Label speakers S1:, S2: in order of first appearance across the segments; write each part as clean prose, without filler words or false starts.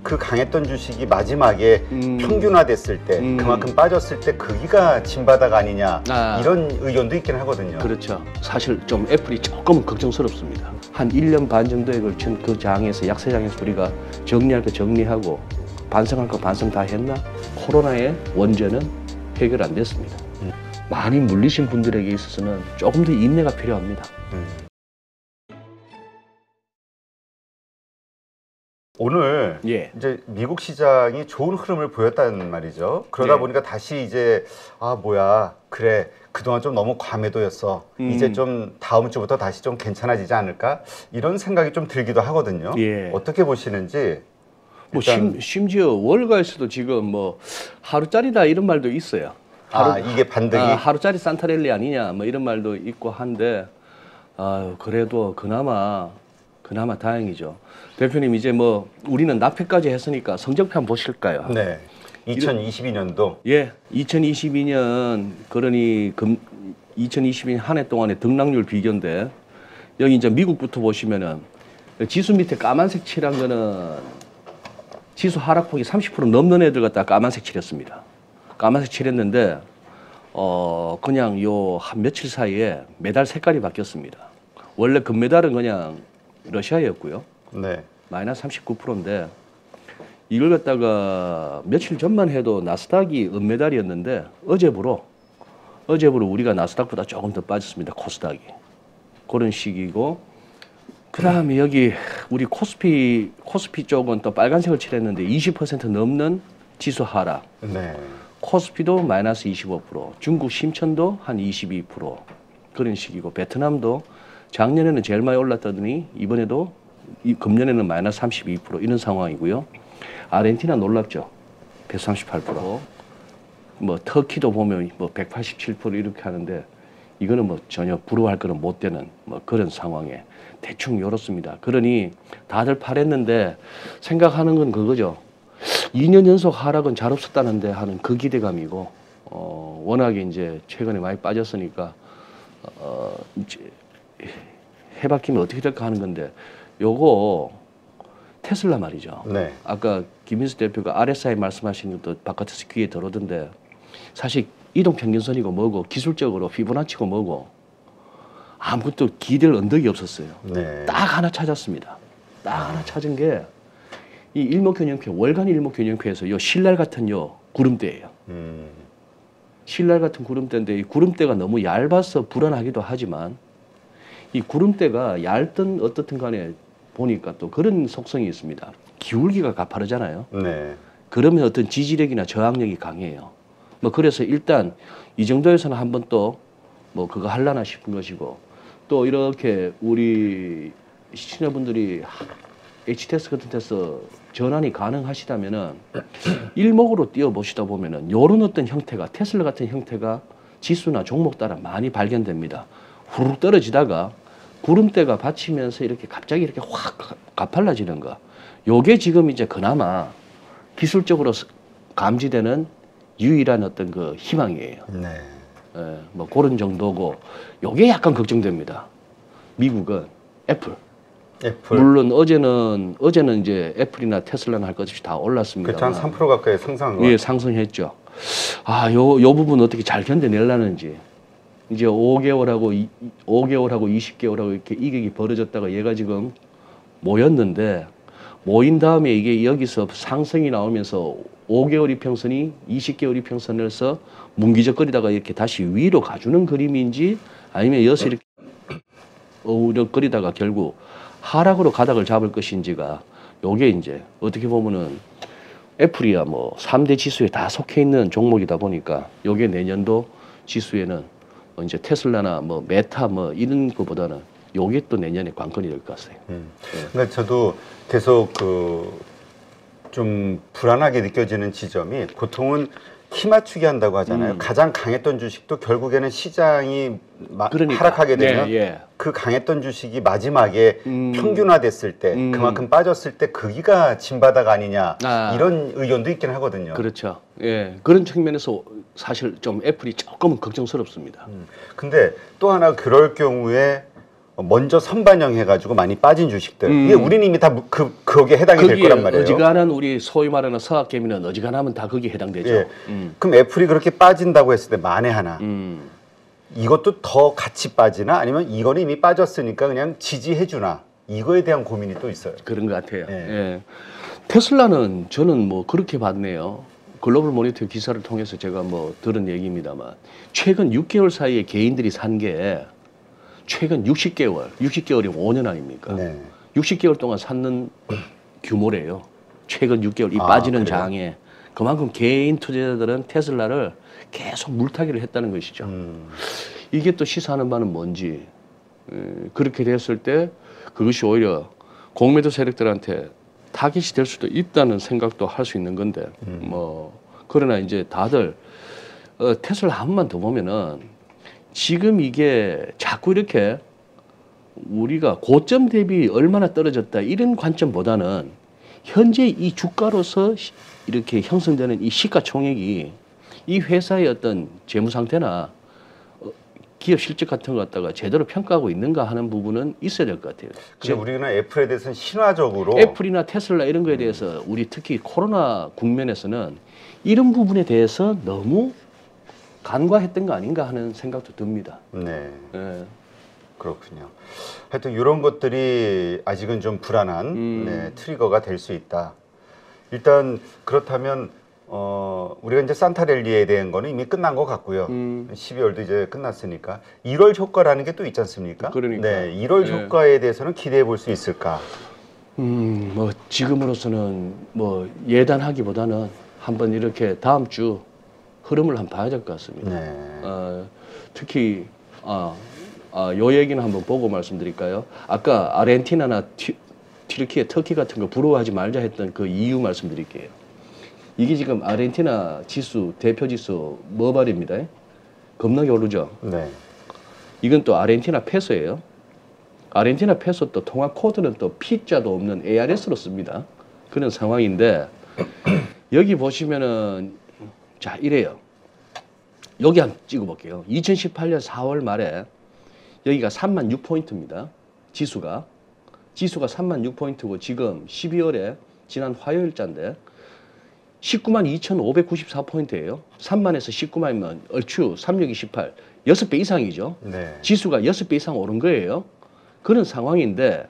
S1: 그 강했던 주식이 마지막에 평균화됐을 때 그만큼 빠졌을 때 거기가 진바닥 아니냐 이런 의견도 있긴 하거든요.
S2: 그렇죠. 사실 좀 애플이 조금 걱정스럽습니다. 한 1년 반 정도에 걸친 그 장에서 약세장에서 우리가 정리할 거 정리하고 반성할 거 반성 다 했나? 코로나의 원죄는 해결 안 됐습니다. 많이 물리신 분들에게 있어서는 조금 더 인내가 필요합니다.
S1: 오늘
S2: 예.
S1: 이제 미국 시장이 좋은 흐름을 보였다는 말이죠. 그러다
S2: 예.
S1: 보니까 다시 이제 뭐야 그래 그동안 좀 너무 과매도였어. 이제 좀 다음 주부터 다시 좀 괜찮아지지 않을까 이런 생각이 좀 들기도 하거든요.
S2: 예.
S1: 어떻게 보시는지.
S2: 뭐 심지어 월가에서도 지금 뭐 하루짜리다 이런 말도 있어요.
S1: 이게 반등이
S2: 하루짜리 산타랠리 아니냐 뭐 이런 말도 있고 한데 그래도 그나마 다행이죠. 대표님 이제 뭐 우리는 납회까지 했으니까 성적표 한번 보실까요?
S1: 네. 2022년도.
S2: 예, 2022년 그러니 2022년 한 해 동안의 등락률 비교인데 여기 이제 미국부터 보시면은 지수 밑에 까만색 칠한 거는 지수 하락폭이 30% 넘는 애들 갖다 까만색 칠했습니다. 까만색 칠했는데 그냥 요 한 며칠 사이에 메달 색깔이 바뀌었습니다. 원래 금메달은 그냥 러시아였고요.
S1: 네.
S2: 마이너스 39%인데 이걸 갖다가 며칠 전만 해도 나스닥이 은메달이었는데 어제부로 우리가 나스닥보다 조금 더 빠졌습니다. 코스닥이. 그런 식이고 그다음에 여기 우리 코스피 쪽은 또 빨간색을 칠했는데 20% 넘는 지수 하락.
S1: 네.
S2: 코스피도 마이너스 25%, 중국 심천도 한 22% 그런 식이고 베트남도 작년에는 제일 많이 올랐다더니 이번에도 금년에는 마이너스 32% 이런 상황이고요. 아르헨티나 놀랍죠. 138%. 뭐 터키도 보면 뭐 187% 이렇게 하는데 이거는 뭐 전혀 부러워할 거는 못 되는 뭐 그런 상황에 대충 요렇습니다. 그러니 다들 팔았는데 생각하는 건 그거죠. 2년 연속 하락은 잘 없었다는데 하는 그 기대감이고 워낙에 이제 최근에 많이 빠졌으니까 이제 해박히면 어떻게 될까 하는 건데 요거 테슬라 말이죠.
S1: 네.
S2: 아까 김인수 대표가 RSI 말씀하신 것도 바깥에서 귀에 들어오던데 사실 이동평균선이고 뭐고 기술적으로 피보나치고 뭐고 아무것도 기댈 언덕이 없었어요.
S1: 네.
S2: 딱 하나 찾았습니다. 딱 하나 찾은 게 이 일목균형표 월간 일목균형표에서 요 신랄 같은 요 구름대예요. 신랄 같은 구름대인데 이 구름대가 너무 얇아서 불안하기도 하지만 이 구름대가 얇든 어떻든 간에 보니까 또 그런 속성이 있습니다. 기울기가 가파르잖아요.
S1: 네. 그러면
S2: 어떤 지지력이나 저항력이 강해요. 뭐 그래서 일단 이 정도에서는 한번 또 뭐 그거 할라나 싶은 것이고 또 이렇게 우리 시청자분들이 HTS 같은 데서 전환이 가능하시다면은 일목으로 띄워보시다 보면은 요런 어떤 형태가 테슬라 같은 형태가 지수나 종목 따라 많이 발견됩니다. 후루룩 떨어지다가 구름대가 받치면서 이렇게 갑자기 이렇게 확 가팔라지는 거. 요게 지금 이제 그나마 기술적으로 감지되는 유일한 어떤 그 희망이에요.
S1: 네.
S2: 예, 뭐 그런 정도고 요게 약간 걱정됩니다. 미국은 애플. 물론 어제는 이제 애플이나 테슬라는 할 것 없이 다 올랐습니다.
S1: 그렇죠. 한 3% 가까이 상승한 거.
S2: 예, 상승했죠. 요 부분 어떻게 잘 견뎌내려는지. 이제 5개월하고 20개월하고 이렇게 이격이 벌어졌다가 얘가 지금 모였는데 모인 다음에 이게 여기서 상승이 나오면서 5개월 이평선이 20개월 이평선에서 뭉기적거리다가 이렇게 다시 위로 가주는 그림인지 아니면 여기서 이렇게 어우적거리다가 결국 하락으로 가닥을 잡을 것인지가 요게 이제 어떻게 보면은 애플이야 뭐 3대 지수에 다 속해 있는 종목이다 보니까 요게 내년도 지수에는 이제 테슬라나 뭐 메타 뭐 이런 것보다는 요게 또 내년에 관건이 될 것 같아요.
S1: 그러니까 저도 계속 좀 불안하게 느껴지는 지점이 보통은 키 맞추기 한다고 하잖아요. 가장 강했던 주식도 결국에는 시장이
S2: 그러니까.
S1: 하락하게 되면
S2: 예.
S1: 그 강했던 주식이 마지막에 평균화됐을 때 그만큼 빠졌을 때 거기가 진바닥 아니냐 이런 의견도 있긴 하거든요.
S2: 그렇죠. 예, 그런 측면에서 사실 좀 애플이 조금은 걱정스럽습니다.
S1: 근데 또 하나 그럴 경우에 먼저 선반영해가지고 많이 빠진 주식들 이게 우리는 이미 다 거기에 해당이 될 거란 말이에요.
S2: 어지간한 우리 소위 말하는 서학개미는 어지간하면 다 거기에 해당되죠.
S1: 예. 그럼 애플이 그렇게 빠진다고 했을 때 만에 하나 이것도 더 같이 빠지나 아니면 이거는 이미 빠졌으니까 그냥 지지해주나 이거에 대한 고민이 또 있어요.
S2: 그런 것 같아요.
S1: 예.
S2: 예. 테슬라는 저는 뭐 그렇게 봤네요. 글로벌 모니터 기사를 통해서 제가 뭐 들은 얘기입니다만 최근 6개월 사이에 개인들이 산 게 최근 60개월이 5년 아닙니까?
S1: 네.
S2: 60개월 동안 샀는 규모래요. 최근 6개월 이
S1: 아,
S2: 빠지는
S1: 그래요?
S2: 장에 그만큼 개인 투자자들은 테슬라를 계속 물타기를 했다는 것이죠. 이게 또 시사하는 바는 뭔지 그렇게 됐을 때 그것이 오히려 공매도 세력들한테 타깃이 될 수도 있다는 생각도 할 수 있는 건데 뭐 그러나 이제 다들 테슬라 한 번만 더 보면은 지금 이게 자꾸 이렇게 우리가 고점 대비 얼마나 떨어졌다 이런 관점보다는 현재 이 주가로서 이렇게 형성되는 이 시가총액이 이 회사의 어떤 재무 상태나 기업 실적 같은 거 갖다가 제대로 평가하고 있는가 하는 부분은 있어야 될 것 같아요.
S1: 근데 우리는 애플에 대해서는 신화적으로
S2: 애플이나 테슬라 이런 거에 대해서 우리 특히 코로나 국면에서는 이런 부분에 대해서 너무 간과했던 거 아닌가 하는 생각도 듭니다.
S1: 네.
S2: 예.
S1: 그렇군요. 하여튼 이런 것들이 아직은 좀 불안한 네, 트리거가 될 수 있다. 일단 그렇다면 우리가 이제 산타랠리에 대한 거는 이미 끝난 것 같고요. 12월도 이제 끝났으니까 1월 효과라는 게 또 있지 않습니까?
S2: 그러니까.
S1: 네, 1월 효과에 대해서는 기대해 볼 수 있을까?
S2: 뭐 지금으로서는 뭐 예단하기보다는 한번 이렇게 다음 주 흐름을 한번 봐야 될 것 같습니다.
S1: 네.
S2: 특히 요 얘기는 한번 보고 말씀드릴까요? 아까 아르헨티나나 튀르키예, 터키 같은 거 부러워하지 말자 했던 그 이유 말씀드릴게요. 이게 지금 아르헨티나 지수 대표 지수 머발입니다. 겁나게 오르죠.
S1: 네.
S2: 이건 또 아르헨티나 페소예요. 아르헨티나 페소 또 통화 코드는 또 P자도 없는 ARS로 씁니다. 그런 상황인데 여기 보시면은 자 이래요. 여기 한번 찍어볼게요. 2018년 4월 말에 여기가 36포인트입니다. 지수가 36포인트고 지금 12월에 지난 화요일자인데 192,594포인트예요. 3만에서 19만이면 얼추 36이 18, 6배 이상이죠.
S1: 네.
S2: 지수가 6배 이상 오른 거예요. 그런 상황인데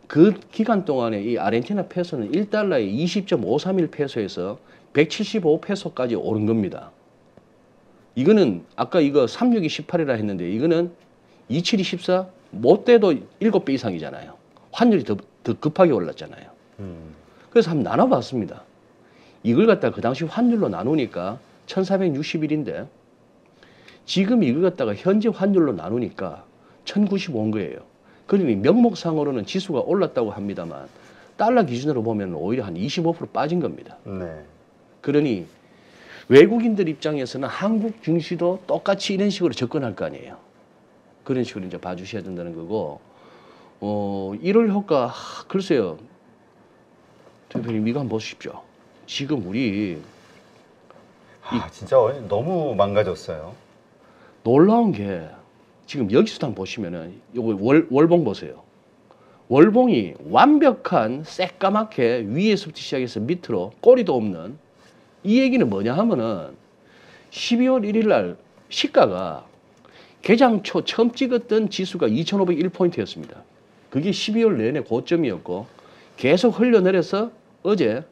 S2: 그 기간 동안에 이 아르헨티나 페소는 1달러에 20.531 페소에서 175페소까지 오른 겁니다. 이거는 아까 이거 36이 18이라 했는데 이거는 27이 14, 못돼도 7배 이상이잖아요. 환율이 더 급하게 올랐잖아요. 그래서 한번 나눠봤습니다. 이걸 갖다가 그 당시 환율로 나누니까 1461인데 지금 이걸 갖다가 현재 환율로 나누니까 1095인 거예요. 그러니 명목상으로는 지수가 올랐다고 합니다만 달러 기준으로 보면 오히려 한 25% 빠진 겁니다.
S1: 네.
S2: 그러니 외국인들 입장에서는 한국 증시도 똑같이 이런 식으로 접근할 거 아니에요. 그런 식으로 이제 봐주셔야 된다는 거고, 1월 효과, 글쎄요. 대표님, 이거 한번 보십시오. 지금 우리
S1: 진짜 너무 망가졌어요.
S2: 놀라운 게 지금 여기서도 한번 보시면은 요거 월봉 보세요. 월봉이 완벽한 새까맣게 위에서부터 시작해서 밑으로 꼬리도 없는 이 얘기는 뭐냐 하면은 12월 1일 날 시가가 개장 초 처음 찍었던 지수가 2,501포인트였습니다. 그게 12월 내내 고점이었고 계속 흘러내려서 어제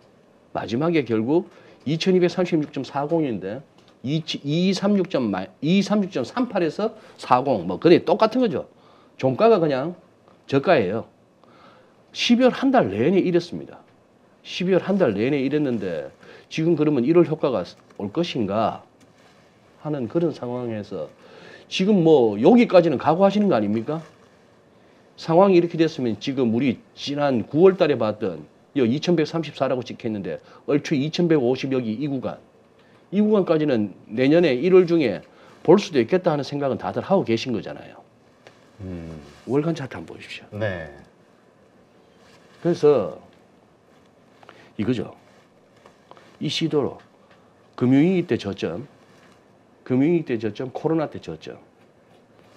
S2: 마지막에 결국 2236.40인데 236.38에서 40, 뭐 그게 똑같은 거죠. 종가가 그냥 저가예요. 12월 한 달 내내 이랬습니다. 12월 한 달 내내 이랬는데 지금 그러면 1월 효과가 올 것인가 하는 그런 상황에서 지금 뭐 여기까지는 각오하시는 거 아닙니까? 상황이 이렇게 됐으면 지금 우리 지난 9월 달에 봤던 2134라고 찍혔는데 얼추 2150 여기 이 구간까지는 내년에 1월 중에 볼 수도 있겠다 하는 생각은 다들 하고 계신 거잖아요. 월간 차트 한번 보십시오.
S1: 네.
S2: 그래서 이거죠. 이 시도로 금융위기 때 저점, 코로나 때 저점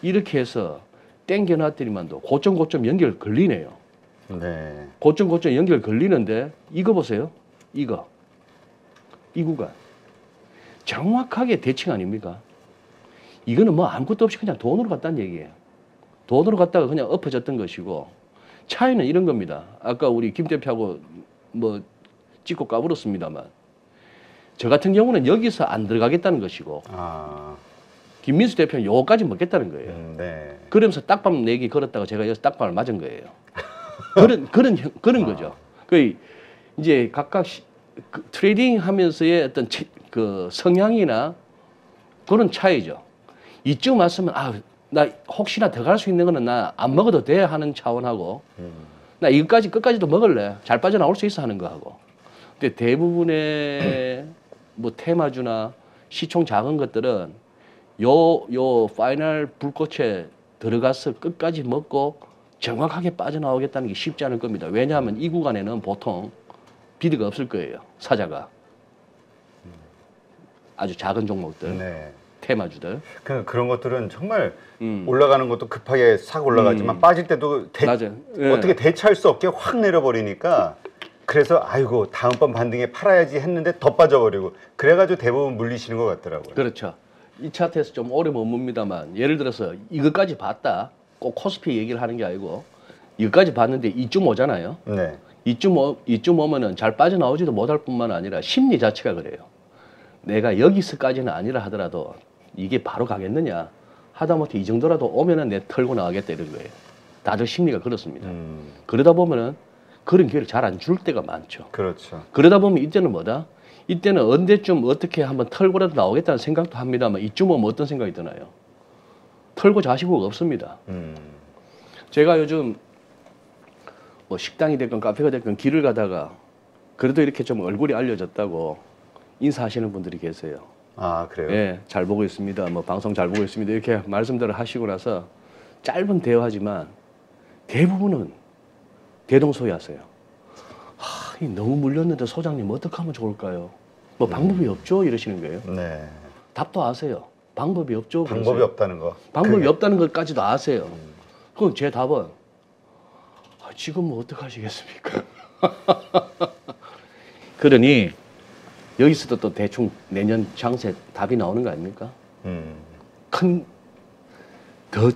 S2: 이렇게 해서 땡겨놨더니만도 고점 연결 걸리네요.
S1: 네.
S2: 고점 연결 걸리는데 이거 보세요. 이 구간 정확하게 대칭 아닙니까? 이거는 뭐 아무것도 없이 그냥 돈으로 갔다는 얘기예요. 돈으로 갔다가 그냥 엎어졌던 것이고, 차이는 이런 겁니다. 아까 우리 김 대표하고 뭐 찍고 까불었습니다만, 저 같은 경우는 여기서 안 들어가겠다는 것이고, 김민수 대표는 요거까지 먹겠다는 거예요.
S1: 네.
S2: 그러면서 딱밤 4개 걸었다가 제가 여기서 딱밤을 맞은 거예요. 그런 거죠. 그 이제 각각 그 트레이딩 하면서의 어떤 그 성향이나 그런 차이죠. 이쯤 왔으면 나 혹시나 더 갈 수 있는 거는 나 안 먹어도 돼 하는 차원하고, 나 이거까지 끝까지도 먹을래, 잘 빠져나올 수 있어 하는 거하고. 근데 대부분의 뭐 테마주나 시총 작은 것들은 요 파이널 불꽃에 들어가서 끝까지 먹고 정확하게 빠져나오겠다는 게 쉽지 않을 겁니다. 왜냐하면 이 구간에는 보통 비드가 없을 거예요. 사자가. 아주 작은 종목들,
S1: 네.
S2: 테마주들.
S1: 그런 것들은 정말 올라가는 것도 급하게 싹 올라가지만 빠질 때도
S2: 맞아요. 예.
S1: 어떻게 대처할 수 없게 확 내려버리니까, 그래서 아이고 다음번 반등에 팔아야지 했는데 더 빠져버리고, 그래가지고 대부분 물리시는 것 같더라고요.
S2: 그렇죠. 이 차트에서 좀 오래 머뭅니다만, 예를 들어서 이것까지 봤다, 꼭 코스피 얘기를 하는 게 아니고 이것까지 봤는데 이쯤 오잖아요.
S1: 네.
S2: 이쯤 오면은 잘 빠져나오지도 못할 뿐만 아니라 심리 자체가 그래요. 내가 여기서까지는 아니라 하더라도 이게 바로 가겠느냐, 하다못해 이 정도라도 오면은 내 털고 나가겠다 이런 거예요. 다들 심리가 그렇습니다. 그러다 보면은 그런 기회를 잘 안 줄 때가 많죠.
S1: 그렇죠.
S2: 그러다 보면 이때는 뭐다? 이때는 언제쯤 어떻게 한번 털고라도 나오겠다는 생각도 합니다만, 이쯤 오면 어떤 생각이 드나요? 털고 자시고가 없습니다. 제가 요즘 뭐 식당이 됐건 카페가 됐건 길을 가다가 그래도 이렇게 좀 얼굴이 알려졌다고 인사하시는 분들이 계세요.
S1: 아, 그래요?
S2: 예, 잘 보고 있습니다. 뭐 방송 잘 보고 있습니다. 이렇게 말씀들을 하시고 나서 짧은 대화지만 대부분은 대동소이하세요. 너무 물렸는데 소장님 어떻게 하면 좋을까요? 뭐 방법이 없죠? 이러시는 거예요.
S1: 네.
S2: 답도 아세요. 방법이 없죠?
S1: 방법이
S2: 그러세요.
S1: 없다는 거.
S2: 방법이 없다는 것까지도 아세요. 그럼 제 답은 지금 뭐 어떡하시겠습니까? 그러니 여기서도 또 대충 내년 장세 답이 나오는 거 아닙니까? 큰 더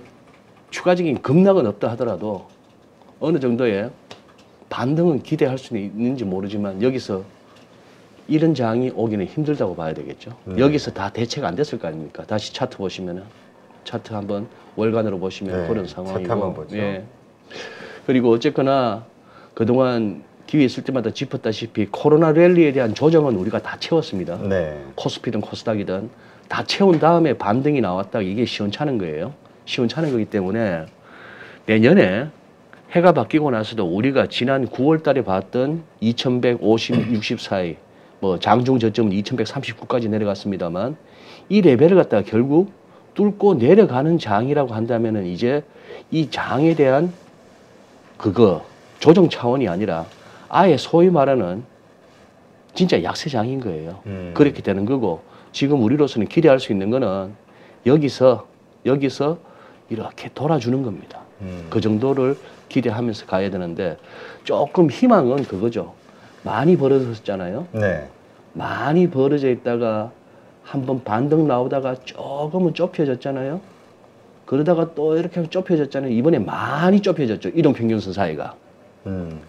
S2: 추가적인 급락은 없다 하더라도 어느 정도의 반등은 기대할 수는 있는지 모르지만, 여기서 이런 장이 오기는 힘들다고 봐야 되겠죠. 여기서 다 대체가 안 됐을 거 아닙니까? 다시 차트 보시면은, 차트 한번 월간으로 보시면
S1: 네,
S2: 그런 상황이고.
S1: 차트 한번 보죠.
S2: 예. 그리고 어쨌거나 그동안 기회 있을 때마다 짚었다시피 코로나 랠리에 대한 조정은 우리가 다 채웠습니다.
S1: 네.
S2: 코스피든 코스닥이든 다 채운 다음에 반등이 나왔다, 이게 시원찮은 거예요. 시원찮은 거기 때문에 내년에 해가 바뀌고 나서도 우리가 지난 9월 달에 봤던 2150, 60 사이, 뭐 장중 저점은 2139까지 내려갔습니다만, 이 레벨을 갖다가 결국 뚫고 내려가는 장이라고 한다면은 이제 이 장에 대한 그거 조정 차원이 아니라 아예 소위 말하는 진짜 약세장인 거예요. 그렇게 되는 거고, 지금 우리로서는 기대할 수 있는 거는 여기서 이렇게 돌아주는 겁니다. 그 정도를 기대하면서 가야 되는데, 조금 희망은 그거죠. 많이 벌어졌잖아요.
S1: 네.
S2: 많이 벌어져 있다가 한번 반등 나오다가 조금은 좁혀졌잖아요. 그러다가 또 이렇게 좁혀졌잖아요. 이번에 많이 좁혀졌죠. 이동평균선 사이가.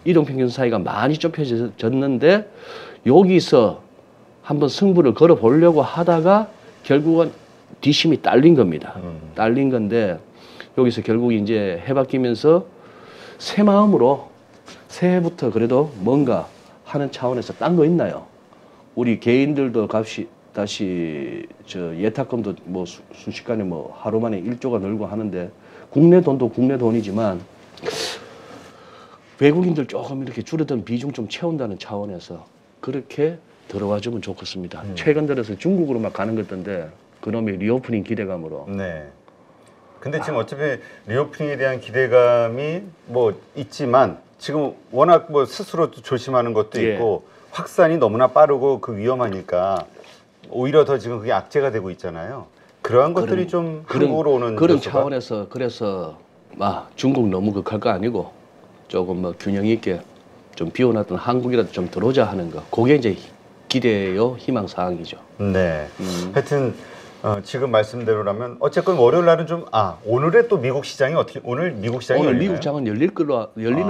S2: 이동평균선 사이가 많이 좁혀졌는데, 여기서 한번 승부를 걸어보려고 하다가 결국은 뒷심이 딸린 겁니다. 딸린 건데, 여기서 결국 이제 해 바뀌면서 새 마음으로 새해부터 그래도 뭔가 하는 차원에서 딴 거 있나요? 우리 개인들도 다시 저 예탁금도 뭐 순식간에 뭐 하루 만에 1조가 늘고 하는데, 국내 돈도 국내 돈이지만 외국인들 조금 이렇게 줄어든 비중 좀 채운다는 차원에서 그렇게 들어와 주면 좋겠습니다. 최근 들어서 중국으로 막 가는 것 같던데, 그놈의 리오프닝 기대감으로.
S1: 네. 근데 지금 어차피 리오프닝에 대한 기대감이 뭐 있지만, 지금 워낙 뭐 스스로 조심하는 것도
S2: 예.
S1: 있고, 확산이 너무나 빠르고 그 위험하니까 오히려 더 지금 그게 악재가 되고 있잖아요. 그러한 것들이 좀 한국으로 오는
S2: 그런
S1: 요소가?
S2: 차원에서 그래서 중국 너무 극할 거 아니고 조금 뭐 균형 있게 좀 비워놨던 한국이라도 좀 들어오자 하는 거. 그게 이제 기대요, 희망 사항이죠.
S1: 네. 하여튼 지금 말씀대로라면 어쨌건 월요일 날은 좀 오늘의 또 미국 시장이 어떻게 오늘 미국 시장이
S2: 오늘
S1: 열리나요?
S2: 미국 장은 열리는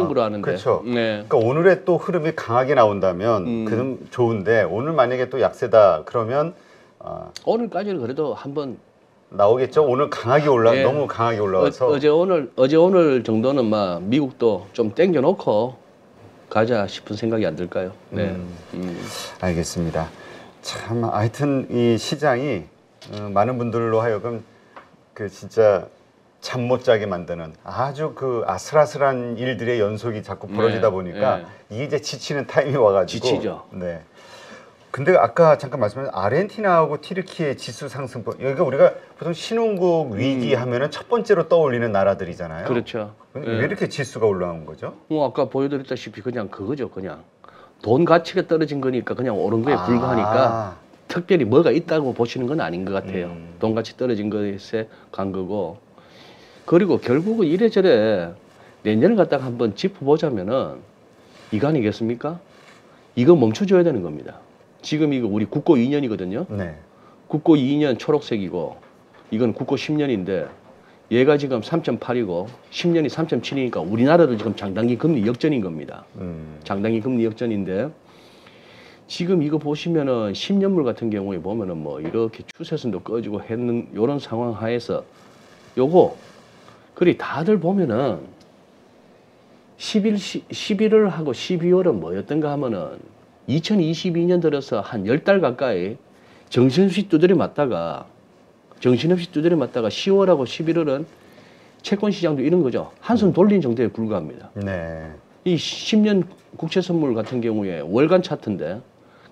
S2: 걸로 아는데.
S1: 그렇죠.
S2: 네.
S1: 그러니까 오늘의 또 흐름이 강하게 나온다면 그럼 좋은데 오늘 만약에 또 약세다 그러면
S2: 오늘까지는 그래도 한번
S1: 나오겠죠. 오늘 강하게
S2: 예.
S1: 너무 강하게 올라와서
S2: 어제 오늘 정도는 막 미국도 좀 땡겨놓고 가자 싶은 생각이 안 들까요? 네.
S1: 알겠습니다. 참 하여튼 이 시장이 많은 분들로 하여금 그 진짜 잠 못 자게 만드는 아주 그 아슬아슬한 일들의 연속이 자꾸 벌어지다 보니까 이게 이제 지치는 타임이 와가지고
S2: 지치죠.
S1: 네. 근데 아까 잠깐 말씀하신 아르헨티나하고 튀르키예 지수 상승폭 여기가 우리가 보통 신흥국 위기 하면은 첫 번째로 떠올리는 나라들이잖아요.
S2: 그렇죠.
S1: 근데 왜 이렇게 지수가 올라온 거죠?
S2: 뭐 아까 보여드렸다시피 그냥 그거죠. 그냥 돈 가치가 떨어진 거니까 그냥 오른 거에 불과하니까 특별히 뭐가 있다고 보시는 건 아닌 것 같아요. 돈 가치 떨어진 것에 간 거고. 그리고 결국은 이래저래 내년을 갖다가 한번 짚어보자면은 이거 아니겠습니까? 이거 멈춰줘야 되는 겁니다. 지금 이거 우리 국고 2년이거든요.
S1: 네.
S2: 국고 2년 초록색이고 이건 국고 10년인데 얘가 지금 3.8이고 10년이 3.7이니까 우리나라도 지금 장단기 금리 역전인 겁니다. 장단기 금리 역전인데 지금 이거 보시면은 10년물 같은 경우에 보면은 뭐 이렇게 추세선도 꺼지고 했는 요런 상황 하에서 요거 그리 다들 보면은 11월하고 12월은 뭐였던가 하면은 2022년 들어서 한 10달 가까이 정신없이 두드려 맞다가 10월하고 11월은 채권 시장도 이런 거죠. 한숨 돌린 정도에 불과합니다.
S1: 네.
S2: 이 10년 국채 선물 같은 경우에 월간 차트인데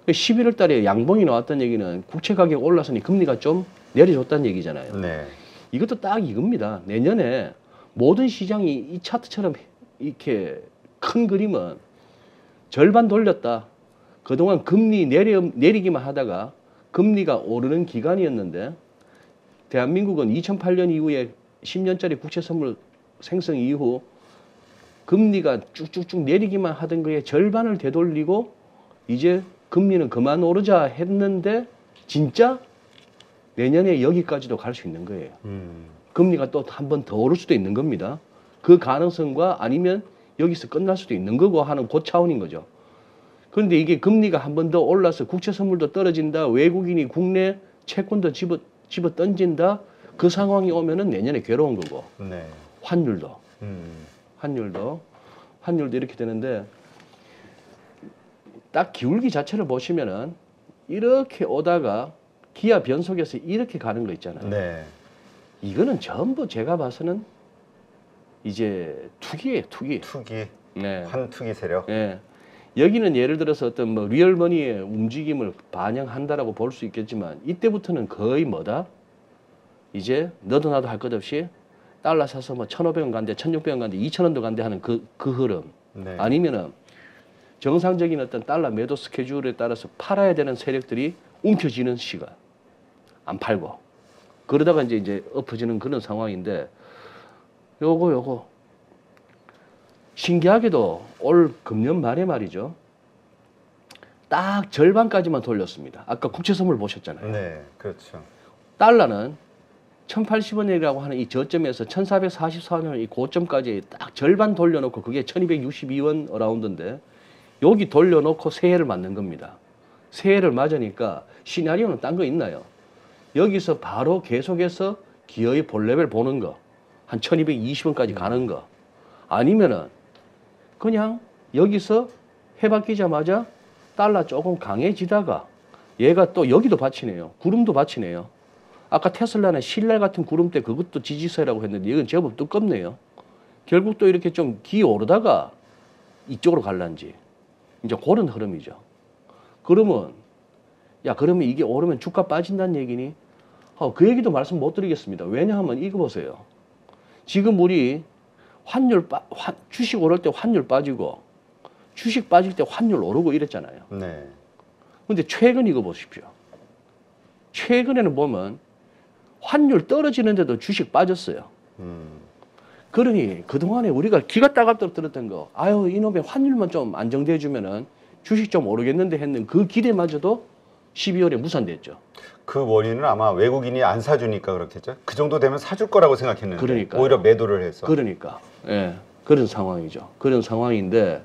S2: 11월 달에 양봉이 나왔다는 얘기는 국채 가격 올라서니 금리가 좀 내려줬다는 얘기잖아요.
S1: 네.
S2: 이것도 딱 이겁니다. 내년에 모든 시장이 이 차트처럼 이렇게 큰 그림은 절반 돌렸다. 그동안 금리 내리기만 하다가 금리가 오르는 기간이었는데 대한민국은 2008년 이후에 10년짜리 국채 선물 생성 이후 금리가 쭉쭉쭉 내리기만 하던 거에 절반을 되돌리고 이제 금리는 그만 오르자 했는데 진짜 내년에 여기까지도 갈 수 있는 거예요. 금리가 또 한 번 더 오를 수도 있는 겁니다. 그 가능성과 아니면 여기서 끝날 수도 있는 거고 하는 그 차원인 거죠. 그런데 이게 금리가 한 번 더 올라서 국채 선물도 떨어진다. 외국인이 국내 채권도 집어 던진다. 그 상황이 오면은 내년에 괴로운 거고.
S1: 네.
S2: 환율도 이렇게 되는데 딱 기울기 자체를 보시면은 이렇게 오다가 기아 변속에서 이렇게 가는 거 있잖아요.
S1: 네.
S2: 이거는 전부 제가 봐서는 이제 투기예요, 투기. 네.
S1: 환투기 세력.
S2: 예. 여기는 예를 들어서 어떤 뭐 리얼머니의 움직임을 반영한다라고 볼 수 있겠지만 이때부터는 거의 뭐다? 이제 너도 나도 할 것 없이 달러 사서 뭐 1,500원 간대, 1,600원 간대, 2,000원도 간대 하는 그 흐름.
S1: 네.
S2: 아니면은 정상적인 어떤 달러 매도 스케줄에 따라서 팔아야 되는 세력들이 움켜쥐는 시간. 안 팔고. 그러다가 이제 엎어지는 그런 상황인데 요거 신기하게도 올 금년 말에 말이죠. 딱 절반까지만 돌렸습니다. 아까 국채 선물 보셨잖아요.
S1: 네, 그렇죠.
S2: 달러는 1,080원이라고 하는 이 저점에서 1,444원 이 고점까지 딱 절반 돌려놓고 그게 1,262원 어라운드인데 여기 돌려놓고 새해를 맞는 겁니다. 새해를 맞으니까 시나리오는 딴 거 있나요? 여기서 바로 계속해서 기어의 볼레벨 보는 거. 한 1,220원까지 가는 거. 아니면은 그냥 여기서 해바뀌자마자 달러 조금 강해지다가 얘가 또 여기도 받치네요. 구름도 받치네요. 아까 테슬라는 신랄 같은 구름 때 그것도 지지세라고 했는데 이건 제법 두껍네요. 결국 또 이렇게 좀 기어오르다가 이쪽으로 갈란지 이제 그런 흐름이죠. 그러면 이게 오르면 주가 빠진다는 얘기니? 그 얘기도 말씀 못 드리겠습니다. 왜냐하면 이거 보세요. 지금 우리 주식 오를 때 환율 빠지고 주식 빠질 때 환율 오르고 이랬잖아요.
S1: 네.
S2: 근데 최근 이거 보십시오. 최근에는 보면 환율 떨어지는데도 주식 빠졌어요. 그러니 그동안에 우리가 기가 따갑도록 들었던 거, 아유 이놈의 환율만 좀 안정돼 주면은 주식 좀 오르겠는데 했는 그 기대마저도 12월에 무산됐죠.
S1: 그 원인은 아마 외국인이 안 사주니까 그렇겠죠. 그 정도 되면 사줄 거라고 생각했는데
S2: 그러니까요.
S1: 오히려 매도를 해서.
S2: 그러니까 예, 그런 상황이죠. 그런 상황인데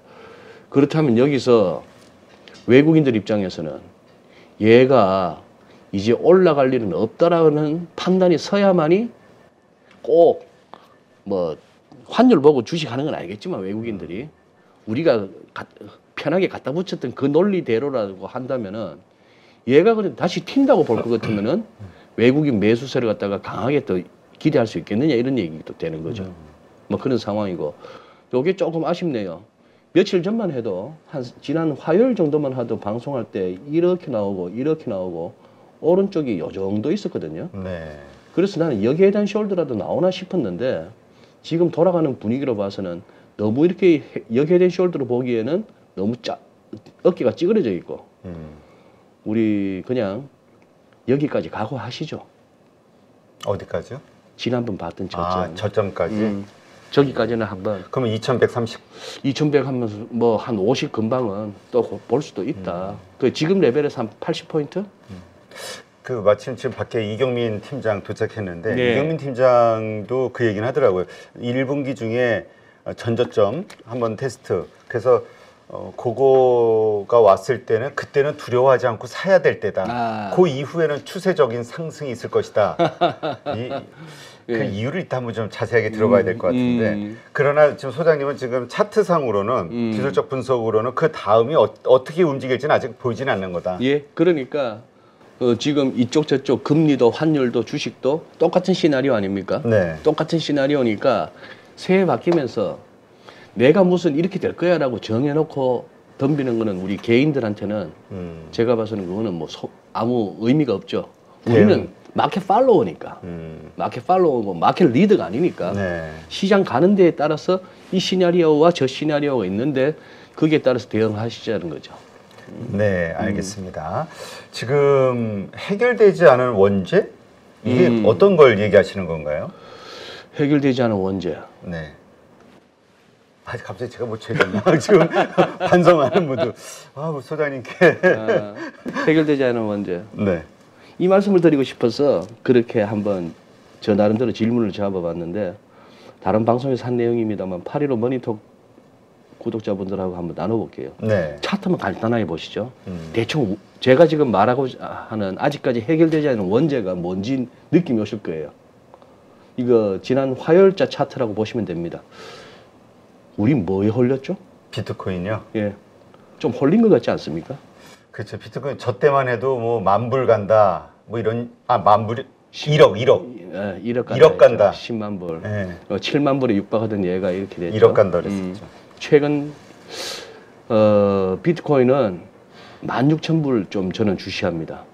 S2: 그렇다면 여기서 외국인들 입장에서는 얘가 이제 올라갈 일은 없다라는 판단이 서야만이 꼭 뭐 환율 보고 주식하는 건 알겠지만 외국인들이 우리가 편하게 갖다 붙였던 그 논리대로라고 한다면은 얘가 그래 다시 튄다고 볼 것 같으면은 외국인 매수세를 갖다가 강하게 또 기대할 수 있겠느냐 이런 얘기도 되는 거죠. 뭐 그런 상황이고 요게 조금 아쉽네요. 며칠 전만 해도 한 지난 화요일 정도만 해도 방송할 때 이렇게 나오고 오른쪽이 요 정도 있었거든요.
S1: 네.
S2: 그래서 나는 여기에 대한 숄더라도 나오나 싶었는데 지금 돌아가는 분위기로 봐서는 너무 이렇게 여기에 대한 숄더로 보기에는 너무 어깨가 찌그러져 있고 우리 그냥 여기까지 각오하시죠.
S1: 어디까지요?
S2: 지난번 봤던 저점.
S1: 아, 저점까지.
S2: 저기까지는 한번
S1: 그러면 2130.
S2: 2100 하면서 뭐 한 50 금방은 또 볼 수도 있다. 그 지금 레벨에서 한 80포인트?
S1: 그 마침 지금 밖에 이경민 팀장 도착했는데
S2: 네.
S1: 이경민 팀장도 그 얘기는 하더라고요. 1분기 중에 전저점 한번 테스트. 그래서 그거가 왔을 때는 그때는 두려워하지 않고 사야 될 때다. 그 이후에는 추세적인 상승이 있을 것이다. 그
S2: 예.
S1: 이유를 이따 한번 좀 자세하게 들어봐야 될 것 같은데 그러나 지금 소장님은 지금 차트상으로는 기술적 분석으로는 그 다음이 어떻게 움직일지는 아직 보이지는 않는 거다.
S2: 예, 그러니까 지금 이쪽 저쪽 금리도 환율도 주식도 똑같은 시나리오 아닙니까?
S1: 네.
S2: 똑같은 시나리오니까 새해 바뀌면서 내가 무슨 이렇게 될 거야라고 정해놓고 덤비는 거는 우리 개인들한테는 제가 봐서는 그거는 뭐 아무 의미가 없죠. 우리는 마켓 팔로워니까 마켓 팔로워고 마켓 리더가 아니니까
S1: 네.
S2: 시장 가는 데에 따라서 이 시나리오와 저 시나리오가 있는데 거기에 따라서 대응하시자는 거죠.
S1: 네, 알겠습니다. 지금 해결되지 않은 원죄? 이게 어떤 걸 얘기하시는 건가요?
S2: 해결되지 않은 원죄.
S1: 네. 아, 갑자기 제가 뭐 죄졌나? 지금 반성하는 모드. 아, 우리 소장님께.
S2: 해결되지 않은 원죄.
S1: 네.
S2: 이 말씀을 드리고 싶어서 그렇게 한번 저 나름대로 질문을 잡아봤는데 다른 방송에서 한 내용입니다만 8.15 머니톡 구독자분들하고 한번 나눠볼게요.
S1: 네.
S2: 차트만 간단하게 보시죠. 대충 제가 지금 말하고 하는 아직까지 해결되지 않은 원죄가 뭔지 느낌이 오실 거예요. 이거 지난 화요일자 차트라고 보시면 됩니다. 우리 뭐에 홀렸죠?
S1: 비트코인요?
S2: 예, 좀 홀린 것 같지 않습니까?
S1: 그렇죠. 비트코인 저 때만 해도 뭐 만불 간다. 뭐 이런 만불이 1억.
S2: 예, 1억 간다.
S1: 1억 간다.
S2: 10만 불.
S1: 네.
S2: 7만 불에 육박하던 얘가 이렇게 됐죠.
S1: 1억 간다 그랬었죠.
S2: 최근 비트코인은 16,000불 좀 저는 주시합니다.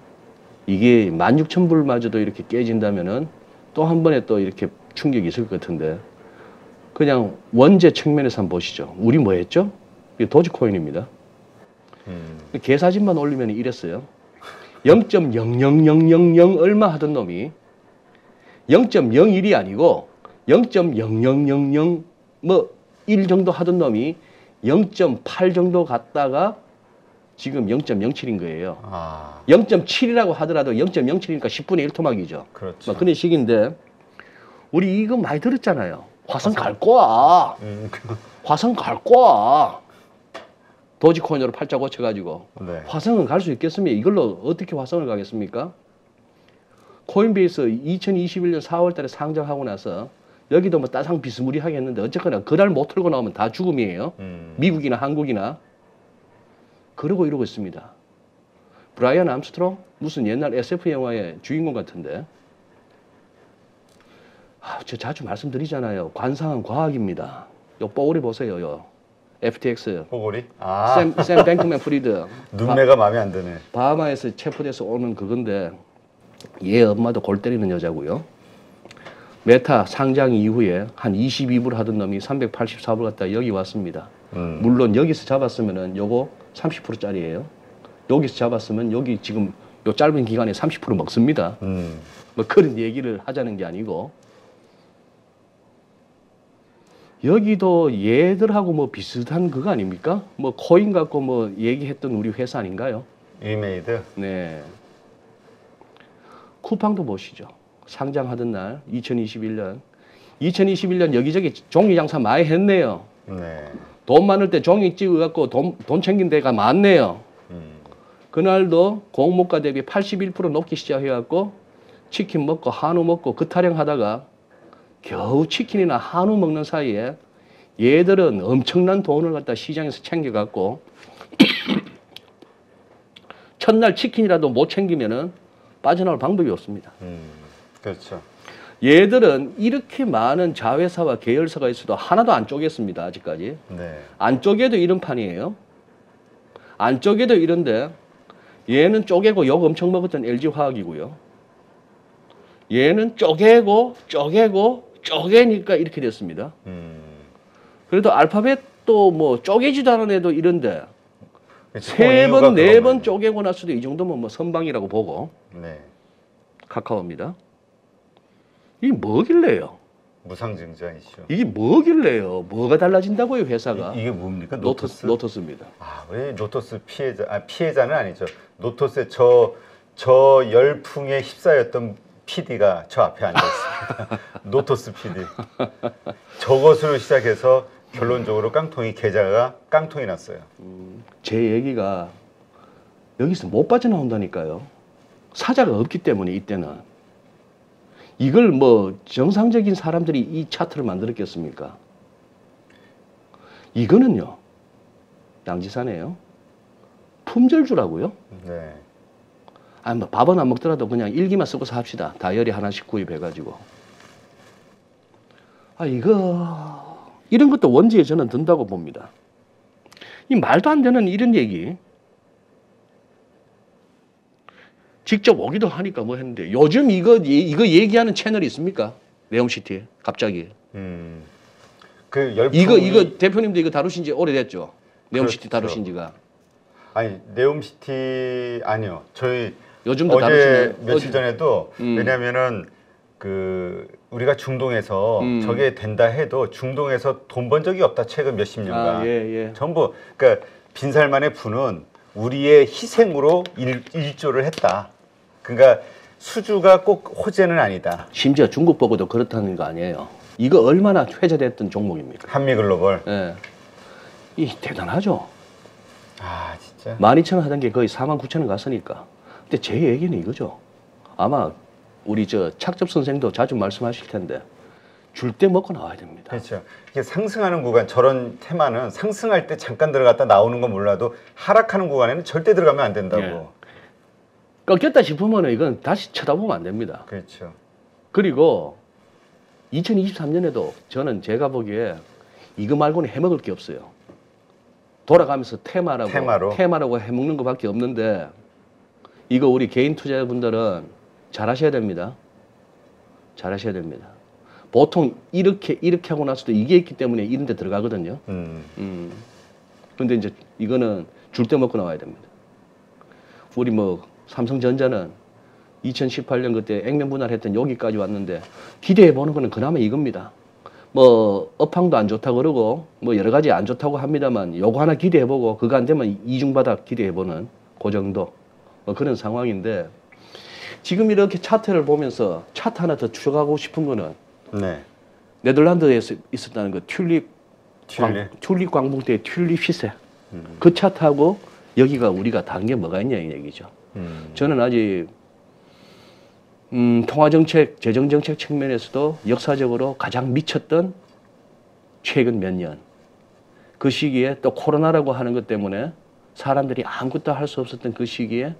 S2: 이게 16,000불마저도 이렇게 깨진다면은 또 한 번에 또 이렇게 충격이 있을 것 같은데 그냥 원재 측면에서 한번 보시죠. 우리 뭐 했죠? 이게 도지코인입니다. 개사진만 올리면 이랬어요. 0.00000 얼마 하던 놈이 0.01이 아니고 0.0000 뭐 1 정도 하던 놈이 0.8 정도 갔다가 지금 0.07인 거예요. 0.7이라고 하더라도 0.07이니까 10분의 1 토막이죠.
S1: 그렇죠.
S2: 막 그런 식인데 우리 이거 많이 들었잖아요. 화성 갈 거야. 화성 갈 거야. 도지코인으로 팔자 고쳐가지고
S1: 네.
S2: 화성은 갈 수 있겠습니까? 이걸로 어떻게 화성을 가겠습니까? 코인베이스 2021년 4월 달에 상장하고 나서 여기도 뭐 따상 비스무리하게 했는데 어쨌거나 그날 못 털고 나오면 다 죽음이에요. 미국이나 한국이나. 그러고 이러고 있습니다. 브라이언 암스트롱? 무슨 옛날 SF 영화의 주인공 같은데. 저 자주 말씀드리잖아요. 관상은 과학입니다. 요 뽀글이 보세요. 요 FTX.
S1: 뽀글이?
S2: 샘 뱅크맨 프리드.
S1: 눈매가 마음에 안 드네.
S2: 바하마에서 체포돼서 오는 그건데 얘 엄마도 골 때리는 여자고요. 메타 상장 이후에 한 22불 하던 놈이 384불 갔다 여기 왔습니다. 물론 여기서 잡았으면은 요거 30%짜리예요. 여기서 잡았으면 여기 지금 요 짧은 기간에 30% 먹습니다. 뭐 그런 얘기를 하자는 게 아니고 여기도 얘들하고 뭐 비슷한 그거 아닙니까? 뭐 코인 갖고 뭐 얘기했던 우리 회사 아닌가요?
S1: 위메이드.
S2: 네. 쿠팡도 보시죠. 상장하던 날 2021년. 2021년 여기저기 종이 장사 많이 했네요.
S1: 네.
S2: 돈 많을 때 종이 찍어갖고 돈 챙긴 데가 많네요. 그날도 공모가 대비 81% 높게 시작해갖고 치킨 먹고 한우 먹고 그 타령하다가 겨우 치킨이나 한우 먹는 사이에 얘들은 엄청난 돈을 갖다 시장에서 챙겨갖고 첫날 치킨이라도 못 챙기면은 빠져나올 방법이 없습니다.
S1: 그렇죠.
S2: 얘들은 이렇게 많은 자회사와 계열사가 있어도 하나도 안 쪼갰습니다. 아직까지.
S1: 네.
S2: 안 쪼개도 이런 판이에요. 안 쪼개도 이런데 얘는 쪼개고 욕 엄청 먹었던 LG화학이고요. 얘는 쪼개고 쪼개니까 이렇게 됐습니다. 그래도 알파벳도 뭐 쪼개지도 않은 애도 이런데 세 번, 네 번 쪼개고 났어도 이 정도면 뭐 선방이라고 보고
S1: 네.
S2: 카카오입니다. 이게 뭐길래요?
S1: 무상증자 이슈.
S2: 이게 뭐길래요? 뭐가 달라진다고요, 회사가?
S1: 이게 뭡니까?
S2: 노토스입니다.
S1: 아, 왜 노토스 피해자? 아, 피해자는 아니죠. 노토스의 저 열풍에 휩싸였던 PD가 저 앞에 앉아 있습니다. 노토스 PD. 저것으로 시작해서 결론적으로 계좌가 깡통이 났어요.
S2: 제 얘기가 여기서 못 빠져나온다니까요. 사자가 없기 때문에 이때는. 이걸 뭐 정상적인 사람들이 이 차트를 만들었겠습니까? 이거는요. 양지사네요. 품절주라고요?
S1: 네.
S2: 아니 뭐 밥은 안 먹더라도 그냥 일기만 쓰고 삽시다. 다이어리 하나씩 구입해가지고. 아 이런 것도 원지에 저는 든다고 봅니다. 이 말도 안 되는 이런 얘기. 직접 오기도 하니까 뭐 했는데 요즘 이거 얘기하는 채널이 있습니까? 네옴시티 갑자기.
S1: 그 열풍이
S2: 이거 대표님도 이거 다루신 지 오래됐죠? 네옴시티
S1: 그렇죠.
S2: 다루신 지가.
S1: 아니 네옴시티 아니요. 저희
S2: 요즘도
S1: 어제
S2: 다루시나요?
S1: 며칠 전에도 왜냐면은 그 우리가 중동에서 저게 된다 해도 중동에서 돈 번 적이 없다 최근 몇십 년간.
S2: 예.
S1: 전부 그러니까 빈살만의 부는 우리의 희생으로 일조를 했다. 그러니까 수주가 꼭 호재는 아니다.
S2: 심지어 중국 보고도 그렇다는 거 아니에요. 이거 얼마나 회자됐던 종목입니까?
S1: 한미글로벌.
S2: 예. 이 대단하죠.
S1: 아 진짜.
S2: 12,000원 하던 게 거의 49,000원 갔으니까. 근데 제 얘기는 이거죠. 아마 우리 저 착접 선생도 자주 말씀하실 텐데 줄 때 먹고 나와야 됩니다.
S1: 그렇죠. 이게 상승하는 구간 저런 테마는 상승할 때 잠깐 들어갔다 나오는 건 몰라도 하락하는 구간에는 절대 들어가면 안 된다고.
S2: 예. 꺾였다 싶으면 이건 다시 쳐다보면 안 됩니다.
S1: 그렇죠.
S2: 그리고 2023년에도 저는 제가 보기에 이거 말고는 해먹을 게 없어요. 돌아가면서 테마라고 해먹는 것밖에 없는데 이거 우리 개인 투자자분들은 잘하셔야 됩니다. 잘하셔야 됩니다. 보통 이렇게 하고 나서도 이게 있기 때문에 이런 데 들어가거든요. 근데 이제 이거는 줄 때 먹고 나와야 됩니다. 우리 뭐 삼성전자는 2018년 그때 액면 분할했던 여기까지 왔는데 기대해 보는 거는 그나마 이겁니다. 뭐 업황도 안 좋다 그러고 뭐 여러 가지 안 좋다고 합니다만 요거 하나 기대해 보고 그거 안 되면 이중바닥 기대해 보는 그 정도 뭐 그런 상황인데 지금 이렇게 차트를 보면서 차트 하나 더 추적하고 싶은 거는
S1: 네.
S2: 네덜란드에서 있었다는 그 튤립 광봉대의 튤립 시세 그 차트하고 여기가 우리가 다른 게 뭐가 있냐 이 얘기죠. 저는 아직 통화정책, 재정정책 측면에서도 역사적으로 가장 미쳤던 최근 몇 년 그 시기에 또 코로나라고 하는 것 때문에 사람들이 아무것도 할 수 없었던 그 시기에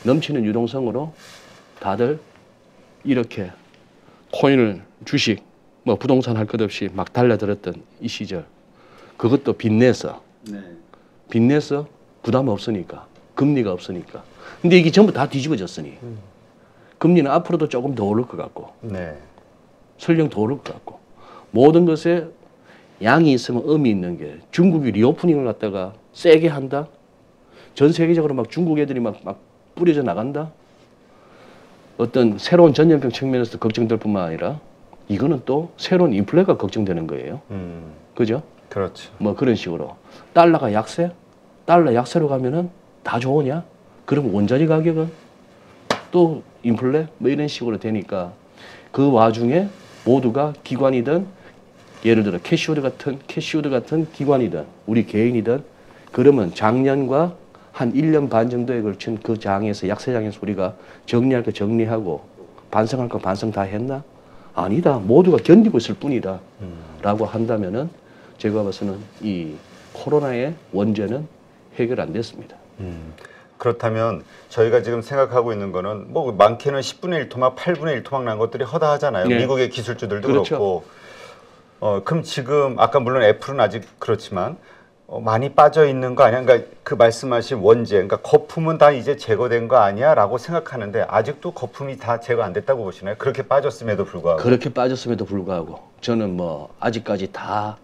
S2: 넘치는 유동성으로 다들 이렇게 코인을 주식 뭐 부동산 할 것 없이 막 달려들었던 이 시절 그것도 빚내서 부담 없으니까 금리가 없으니까 근데 이게 전부 다 뒤집어졌으니 금리는 앞으로도 조금 더 오를 것 같고 설령 더 오를 것 같고 모든 것에 양이 있으면 음이 있는 게 중국이 리오프닝을 갖다가 세게 한다 전 세계적으로 막 중국 애들이 막 뿌려져 나간다 어떤 새로운 전염병 측면에서 걱정될 뿐만 아니라 이거는 또 새로운 인플레가 걱정되는 거예요. 그죠?
S1: 그렇죠.
S2: 뭐 그런 식으로. 달러가 약세? 달러 약세로 가면은 다 좋으냐? 그럼 원자재 가격은 또 인플레? 뭐 이런 식으로 되니까 그 와중에 모두가 기관이든 예를 들어 캐시우드 같은 기관이든 우리 개인이든 그러면 작년과 한 1년 반 정도에 걸친 그 장에서 약세장에서 우리가 정리할 거 정리하고 반성할 거 반성 다 했나? 아니다. 모두가 견디고 있을 뿐이다. 라고 한다면은 제가 봐서는 이 코로나의 원죄는 해결 안 됐습니다.
S1: 그렇다면 저희가 지금 생각하고 있는 거는 뭐 많게는 10분의 1 토막, 8분의 1 토막 난 것들이 허다하잖아요.
S2: 네.
S1: 미국의 기술주들도
S2: 그렇죠.
S1: 그렇고. 그럼 지금 아까 물론 애플은 아직 그렇지만 많이 빠져 있는 거 아니야? 그러니까 그 말씀하신 원재, 그러니까 거품은 다 이제 제거된 거 아니야?라고 생각하는데 아직도 거품이 다 제거 안 됐다고 보시나요? 그렇게 빠졌음에도 불구하고.
S2: 그렇게 빠졌음에도 불구하고 저는 뭐 아직까지 다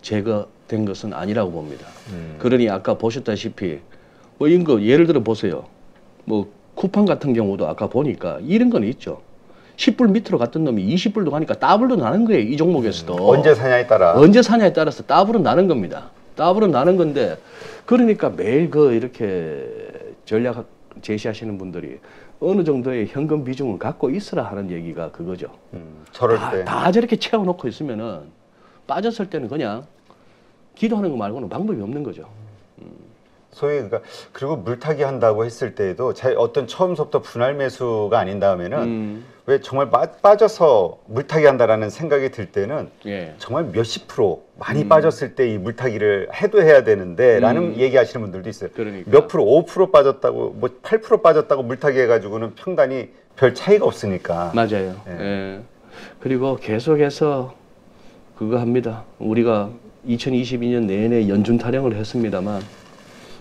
S2: 제거된 것은 아니라고 봅니다. 그러니 아까 보셨다시피 뭐 이런 거 예를 들어 보세요. 뭐 쿠팡 같은 경우도 아까 보니까 이런 건 있죠. 10불 밑으로 갔던 놈이 20불도 가니까 더블도 나는 거예요. 이 종목에서도.
S1: 언제 사냐에 따라.
S2: 언제 사냐에 따라서 더블은 나는 겁니다. 더블은 나는 건데 그러니까 매일 그 이렇게 전략 제시하시는 분들이 어느 정도의 현금 비중을 갖고 있으라 하는 얘기가 그거죠.
S1: 저럴 때.
S2: 다 저렇게 채워놓고 있으면은 빠졌을 때는 그냥 기도하는 거 말고는 방법이 없는 거죠.
S1: 소위 그러니까 그리고 물타기 한다고 했을 때에도 어떤 처음부터 분할 매수가 아닌 다음에는 왜 정말 빠져서 물타기 한다라는 생각이 들 때는
S2: 예.
S1: 정말 몇십 프로 많이 빠졌을 때 이 물타기를 해도 해야 되는데 라는 얘기하시는 분들도 있어요.
S2: 그러니까.
S1: 몇 프로, 5% 빠졌다고 뭐 8% 빠졌다고 물타기 해가지고는 평단이 별 차이가 없으니까.
S2: 맞아요.
S1: 예.
S2: 예. 그리고 계속해서 그거 합니다. 우리가 2022년 내내 연준 타령을 했습니다만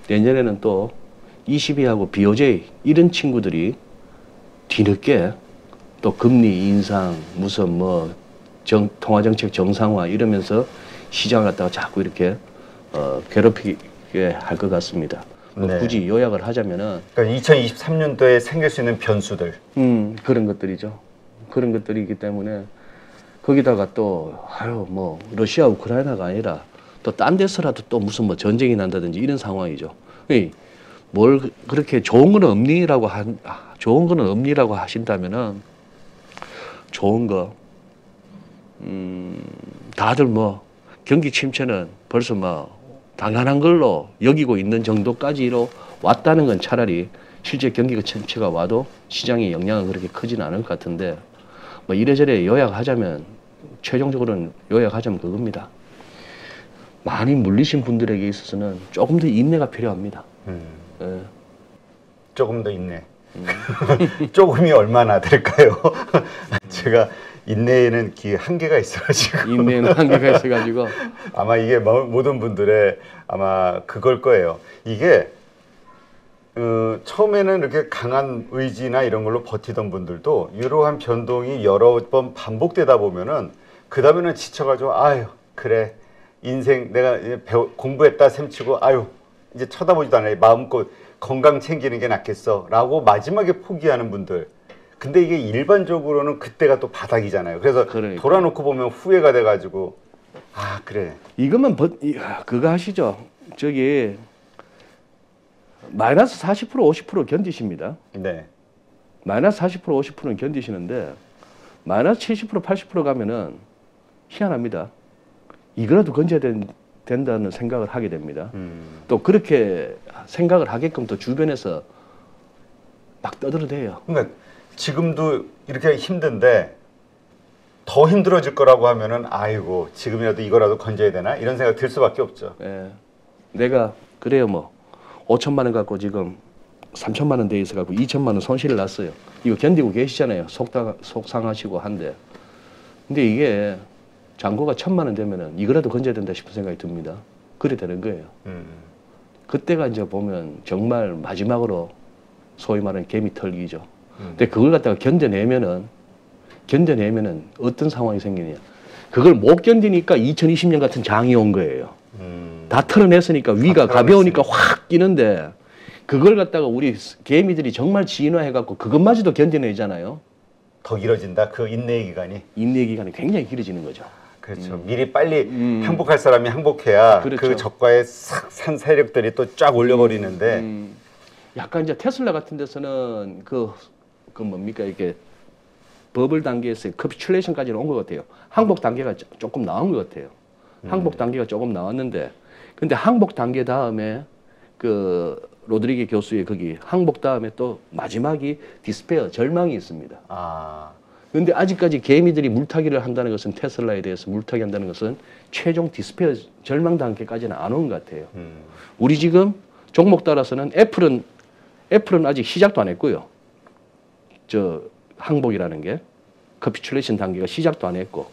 S2: 내년에는 또 ECB하고 BOJ 이런 친구들이 뒤늦게 또 금리 인상 무슨 뭐 통화정책 정상화 이러면서 시장을 갖다가 자꾸 이렇게 괴롭히게 할 것 같습니다. 뭐
S1: 네.
S2: 굳이 요약을 하자면은
S1: 그러니까 2023년도에 생길 수 있는 변수들.
S2: 그런 것들이죠. 그런 것들이기 때문에 거기다가 또 뭐 러시아 우크라이나가 아니라 또 딴 데서라도 또 무슨 뭐 전쟁이 난다든지 이런 상황이죠. 뭘 그렇게 좋은 거는 없니라고 하신다면은 좋은 거 다들 뭐 경기 침체는 벌써 뭐 당연한 걸로 여기고 있는 정도까지로 왔다는 건 차라리 실제 경기가 침체가 와도 시장의 영향은 그렇게 크지는 않을 것 같은데 뭐 이래저래 요약하자면 최종적으로는 요약하자면 그겁니다. 많이 물리신 분들에게 있어서는 조금 더 인내가 필요합니다. 예.
S1: 조금 더 인내. 조금이 얼마나 될까요? 제가 인내에는 한계가 있어가지고.
S2: 인내는 한계가 있어가지고.
S1: 아마 이게 모든 분들의 아마 그걸 거예요. 이게 처음에는 이렇게 강한 의지나 이런 걸로 버티던 분들도 이러한 변동이 여러 번 반복되다 보면은 그 다음에는 지쳐가지고 아유 그래 인생 내가 공부했다 셈치고 아유 이제 쳐다보지도 않아요. 마음껏 건강 챙기는 게 낫겠어 라고 마지막에 포기하는 분들. 근데 이게 일반적으로는 그때가 또 바닥이잖아요. 그래서
S2: 그러니까.
S1: 돌아놓고 보면 후회가 돼가지고 아 그래
S2: 이것만 그거 하시죠. 저기 마이너스 40% 50% 견디십니다.
S1: 네.
S2: 마이너스 40% 50%는 견디시는데 마이너스 70% 80% 가면은 희한합니다. 이거라도 건져야 된다는 생각을 하게 됩니다. 또 그렇게 생각을 하게끔 또 주변에서 막 떠들어대요.
S1: 그러니까 지금도 이렇게 힘든데 더 힘들어질 거라고 하면은 아이고 지금이라도 이거라도 건져야 되나 이런 생각 들 수밖에 없죠.
S2: 예. 내가 그래요 뭐 5천만 원 갖고 지금 3천만 원 돼 있어 갖고 2천만 원 손실을 났어요. 이거 견디고 계시잖아요. 속상하시고 한데. 근데 이게 잔고가 1,000만 원 되면은 이거라도 건져야 된다 싶은 생각이 듭니다. 그래 되는 거예요. 그때가 이제 보면 정말 마지막으로 소위 말하는 개미 털기죠. 근데 그걸 갖다가 견뎌내면은 어떤 상황이 생기느냐. 그걸 못 견디니까 2020년 같은 장이 온 거예요. 다 털어냈으니까 위가 가벼우니까 확 끼는데 그걸 갖다가 우리 개미들이 정말 진화해갖고 그것마저도 견뎌내잖아요.
S1: 더 길어진다. 그 인내의 기간이.
S2: 인내 기간이 굉장히 길어지는 거죠.
S1: 그렇죠. 미리 빨리 항복할 사람이 항복해야
S2: 그렇죠.
S1: 그 적과의 산 세력들이 또 쫙 올려버리는데
S2: 약간 이제 테슬라 같은 데서는 그 뭡니까 이게 버블 단계에서 커피츄레이션까지는 온 것 같아요. 항복 단계가 조금 나온 것 같아요. 항복 단계가 조금 나왔는데, 근데 항복 단계 다음에 그 로드리게 교수의 거기 항복 다음에 또 마지막이 디스페어 절망이 있습니다.
S1: 아,
S2: 근데 아직까지 개미들이 물타기를 한다는 것은 테슬라에 대해서 물타기 한다는 것은 최종 디스페어 절망 단계까지는 안 온 것 같아요. 우리 지금 종목 따라서는 애플은 아직 시작도 안 했고요. 저 항복이라는 게 커피츄레이션 단계가 시작도 안 했고,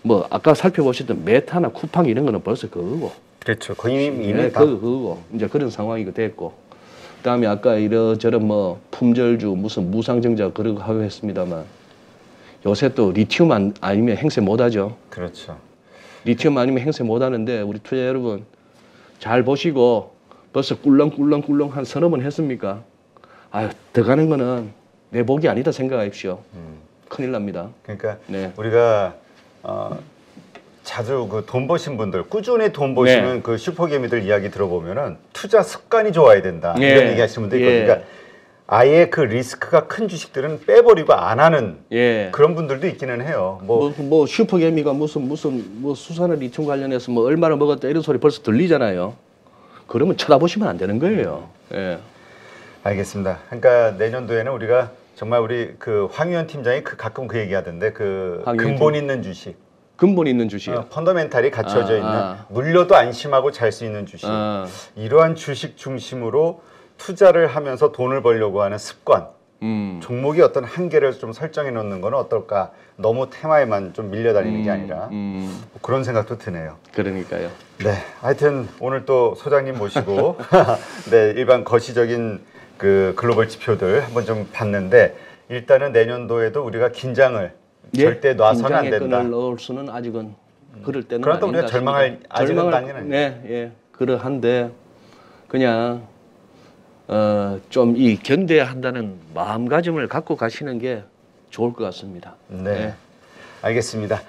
S2: 뭐 아까 살펴보셨던 메타나 쿠팡 이런 거는 벌써 그거고.
S1: 그렇죠. 거의 이미
S2: 네,
S1: 다.
S2: 그거고 이제 그런 상황이 됐고, 그다음에 아까 이런저런 뭐 품절주 무슨 무상증자 그런 거 하고 했습니다만, 요새 또 리튬 아니면 행세 못하죠.
S1: 그렇죠.
S2: 리튬 아니면 행세 못하는데 우리 투자 여러분 잘 보시고 벌써 꿀렁꿀렁 한 서너 번 했습니까? 아유, 더 가는 거는 내 복이 아니다 생각하십시오. 큰일 납니다.
S1: 그러니까
S2: 네.
S1: 우리가 자주 그 돈 버신 분들, 꾸준히 돈 버시는
S2: 네.
S1: 그 슈퍼개미들 이야기 들어보면은 투자 습관이 좋아야 된다.
S2: 네.
S1: 이런 얘기하시는 분들 있거든요.
S2: 예.
S1: 그러니까 아예 그 리스크가 큰 주식들은 빼버리고 안 하는
S2: 예.
S1: 그런 분들도 있기는 해요.
S2: 뭐 슈퍼개미가 무슨 뭐 수산화 리튬 관련해서 뭐 얼마나 먹었다 이런 소리 벌써 들리잖아요. 그러면 쳐다보시면 안 되는 거예요. 예.
S1: 알겠습니다. 그러니까 내년도에는 우리가 정말 우리 그 황유현 팀장이 가끔 그 얘기하던데 그
S2: 황유현
S1: 근본 있는 주식,
S2: 근본 있는 주식.
S1: 펀더멘탈이 갖춰져 있는
S2: 아.
S1: 물려도 안심하고 잘 수 있는 주식,
S2: 아.
S1: 이러한 주식 중심으로 투자를 하면서 돈을 벌려고 하는 습관, 종목이 어떤 한계를 좀 설정해 놓는 건 어떨까? 너무 테마에만 좀 밀려다니는 게 아니라 뭐 그런 생각도 드네요.
S2: 그러니까요.
S1: 네, 하여튼 오늘 또 소장님 모시고 네, 일반 거시적인 그 글로벌 지표들 한번 좀 봤는데, 일단은 내년도에도 우리가 긴장을 절대 놔서는 안 된다.
S2: 긴장의 끈을 넣을 수는 아직은 그럴 때는
S1: 그러나 또
S2: 아닌가
S1: 우리가 절망할
S2: 싶습니다.
S1: 아직은 단계는 아니에요.
S2: 네, 예, 그러한데 그냥 좀 이 견뎌야 한다는 마음가짐을 갖고 가시는 게 좋을 것 같습니다.
S1: 네, 알겠습니다.